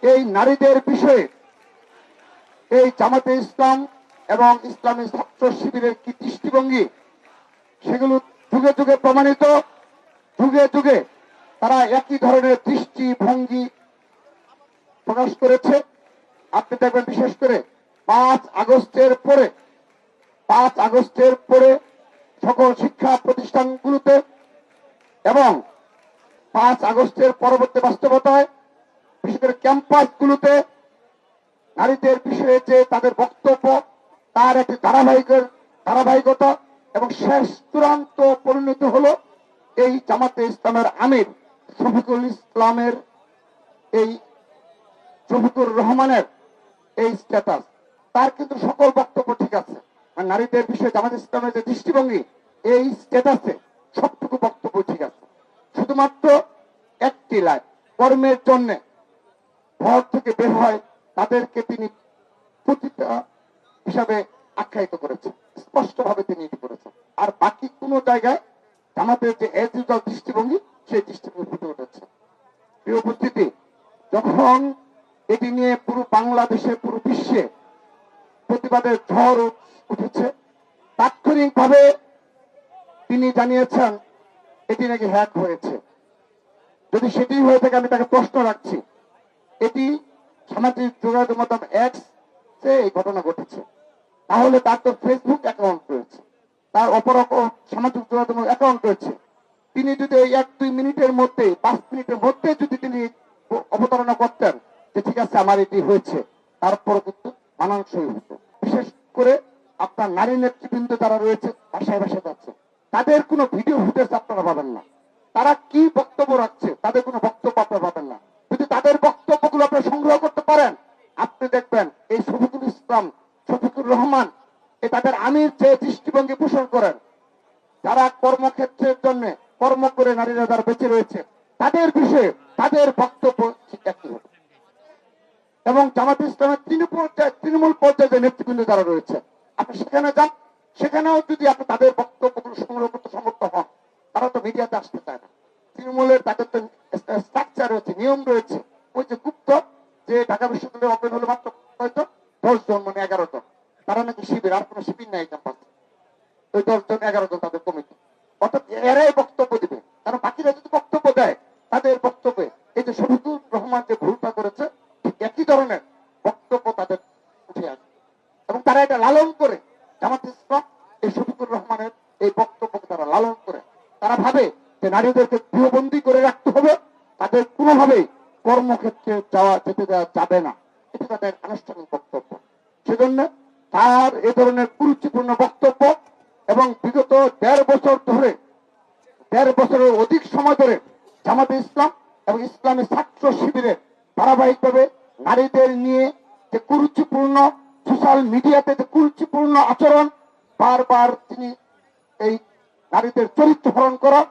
এই নারীদের বিষয়ে এই জামাতে ইসলাম এবং ইসলামী ছাত্র শিবিরের কি দৃষ্টিভঙ্গি, সেগুলো যুগে যুগে প্রমাণিত। যুগে যুগে তারা একই ধরনের দৃষ্টিভঙ্গি প্রকাশ করেছে। আপনি দেখবেন বিশেষ করে 5 আগস্টের পরে সকল শিক্ষা প্রতিষ্ঠানগুলোতে এবং 5 আগস্টের পরবর্তী বাস্তবতায় বিশেষ করে ক্যাম্পাসগুলোতে নারীদের বিষয়ে যে তাদের বক্তব্য, তার একটি ধারাবাহিকতা এবং শেষ চূড়ান্ত পরিণতি হলো এই জামাতে ইসলামের আমির শফিকুর রহমানের এই স্ট্যাটাস। তার কিন্তু সকল বক্তব্য ঠিক আছে, নারীদের বিষয়ে জামাতে ইসলামের যে দৃষ্টিভঙ্গি, এই স্ট্যাটাসে সবটুকু বক্তব্য ঠিক আছে। শুধুমাত্র একটি লাইন, কর্মের জন্য ঘর থেকে বের হয় তাদেরকে তিনি পতিতা হিসাবে আখ্যায়িত করেছেন, স্পষ্টভাবে তিনি এটি করেছেন। আর বাকি কোন জায়গায় জামাতের যে এজ ইউজুয়াল দৃষ্টিভঙ্গি, সেই দৃষ্টিভঙ্গি ফুটে উঠেছে। প্রিয় উপস্থিতি, যখন এটি নিয়ে পুরো বাংলাদেশে, পুরো বিশ্বে প্রতিবাদের ঝড় উঠেছে, তাৎক্ষণিকভাবে তিনি জানিয়েছেন এটি নাকি হ্যাক হয়েছে। যদি সেটি হয়ে থাকে, আমি তাকে প্রশ্ন রাখছি, এটি সামাজিক যোগাযোগ মাধ্যম এক্স এই ঘটনা ঘটেছে, তাহলে তার তো ফেসবুক অ্যাকাউন্ট রয়েছে, তার অপর সামাজিক যোগাযোগ অ্যাকাউন্ট রয়েছে। তিনি যদি এই 1-2 মিনিটের মধ্যে, 5 মিনিটের মধ্যে যদি তিনি অবতারণা করতেন যে ঠিক আছে আমার এটি হয়েছে, তারপর কিন্তু মানানসই হতো। বিশেষ করে আপনার নারী নেতৃবৃন্দ যারা রয়েছে, বাসায় বাসায় যাচ্ছে, তাদের কোনো ভিডিও ফুটেজ আপনারা পাবেন না। তারা কি বক্তব্য রাখছে, তাদের কোনো বক্তব্য আপনারা পাবেন না। যদি তাদের বক্তব্যগুলো আপনি সংগ্রহ করতে পারেন, আপনি দেখবেন এই শফিকুর রহমান তাদের আমির যে দৃষ্টিভঙ্গি পোষণ করেন, যারা কর্মক্ষেত্রের জন্য কর্ম করে নারীরা যারা বেঁচে রয়েছে, তাদের বিষয়ে তাদের বক্তব্য একই হবে। এবং জামাতে ইসলামের তৃণমূল পর্যায়ে যে নেতৃবৃন্দ যারা রয়েছে, আপনি সেখানে যান, সেখানেও যদি আপনি তাদের বক্তব্যগুলো সংগ্রহ করতে সমর্থ হন, তারা তো মিডিয়াতে আসতে চায় না। তৃণমূলের তাদের তো স্ট্রাকচার রয়েছে, নিয়ম রয়েছে। ওই যে গুপ্ত যে ঢাকা বিশ্ববিদ্যালয়ে ওপেন হলো মাত্র হয়তো 10 জন, মানে 11 জন, তারা নাকি শিবির, আর কোনো শিবির নাই ক্যাম্পাসে। ওই 10 জন 11 জন তাদের কমিটি, অর্থাৎ এরাই বক্তব্য দিবে। কারণ বাকিরা যদি বক্তব্য দেয়, তাদের বক্তব্যে এই যে শফিকুর রহমান যে ভুলটা করেছে, ঠিক একই ধরনের বক্তব্য তাদের উঠে আসে এবং তারা এটা লালন করে। জামাত ইসলাম এই শফিকুর রহমানের এই বক্তব্যকে তারা লালন করে। তারা ভাবে যে নারীদেরকে গৃহবন্দী করে রাখতে হবে, তাদের কোনোভাবেই কর্মক্ষেত্রে যেতে দেওয়া যাবে না, এটি তাদের আনুষ্ঠানিক বক্তব্য। সেজন্য তার এ ধরনের কুরুচিপূর্ণ বক্তব্য এবং বিগত 1.5 বছরের অধিক সময় ধরে জামাতে ইসলাম এবং ইসলামী ছাত্র শিবিরের ধারাবাহিকভাবে নারীদের নিয়ে যে কুরুচিপূর্ণ, সোশ্যাল মিডিয়াতে যে কুরুচিপূর্ণ আচরণ, বারবার তিনি এই নারীদের চরিত্র হরণ করা,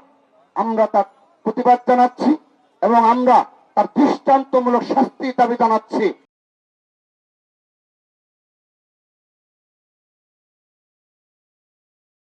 আমরা তার প্রতিবাদ জানাচ্ছি এবং আমরা তার দৃষ্টান্তমূলক শাস্তির দাবি জানাচ্ছি।